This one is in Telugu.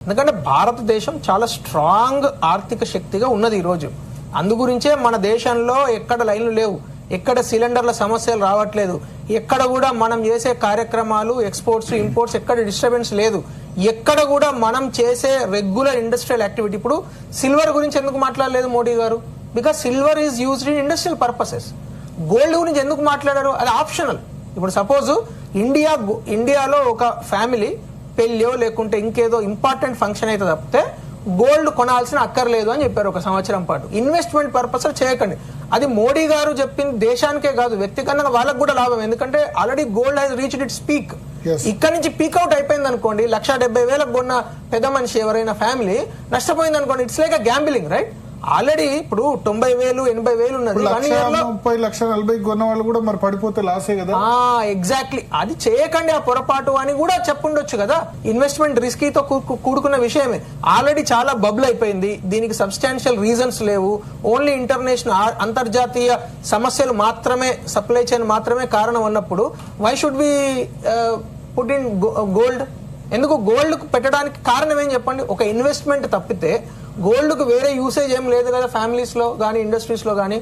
ఎందుకంటే భారతదేశం చాలా స్ట్రాంగ్ ఆర్థిక శక్తిగా ఉన్నది ఈ రోజు. అందుగురించే మన దేశంలో ఎక్కడ లైన్లు లేవు, ఎక్కడ సిలిండర్ల సమస్యలు రావట్లేదు, ఎక్కడ కూడా మనం చేసే కార్యక్రమాలు ఎక్స్పోర్ట్స్ ఇంపోర్ట్స్ ఎక్కడ డిస్టర్బెన్స్ లేదు, ఎక్కడ కూడా మనం చేసే రెగ్యులర్ ఇండస్ట్రియల్ యాక్టివిటీ. ఇప్పుడు సిల్వర్ గురించి ఎందుకు మాట్లాడలేదు మోడీ గారు? Because silver is used in industrial purposes. Gold గురించి ఎందుకు మాట్లాడారు? అది ఆప్షనల్. ఇప్పుడు సపోజ్ ఇండియాలో ఒక ఫ్యామిలీ పెళ్ళో లేకుంటే ఇంకేదో ఇంపార్టెంట్ ఫంక్షన్ అయితే తప్పితే గోల్డ్ కొనాల్సిన అక్కర్లేదు అని చెప్పారు ఒక సంవత్సరం పాటు. ఇన్వెస్ట్మెంట్ పర్పస్ చేయకండి. అది మోడీ గారు చెప్పింది దేశానికే కాదు, వ్యక్తిగతంగా వాళ్ళకు కూడా లాభం. ఎందుకంటే already gold has reached its peak. ఇక్కడ నుంచి పీక్ అవుట్ అయిపోయింది అనుకోండి, 1,70,000 కొన్న పెద్ద మనిషి ఎవరైనా ఫ్యామిలీ నష్టపోయింది అనుకోండి, it's like gambling, right? Already ఇప్పుడు 90,000 80,000 ఉన్నది, 1,30,40,000 కొన్న వాళ్ళు కూడా మరి పడిపోతే లాసే కదా. ఎగ్జాక్ట్లీ. అది చేయకండి ఆ పొరపాటు అని కూడా చెప్పుండొచ్చు కదా. ఇన్వెస్ట్మెంట్ రిస్కీతో కూడుకున్న విషయమే. ఆల్రెడీ చాలా బబుల్ అయిపోయింది, దీనికి సబ్స్టాన్షియల్ రీజన్స్ లేవు, ఓన్లీ ఇంటర్నేషనల్ అంతర్జాతీయ సమస్యలు మాత్రమే, సప్లై చైన్ మాత్రమే కారణం అన్నప్పుడు why should be put in gold? ఎందుకు గోల్డ్ పెట్టడానికి కారణం ఏం చెప్పండి? ఒక ఇన్వెస్ట్మెంట్ తప్పితే గోల్డ్ కు వేరే యూసేజ్ ఏం లేదు కదా ఫ్యామిలీస్ లో గానీ ఇండస్ట్రీస్ లో గానీ.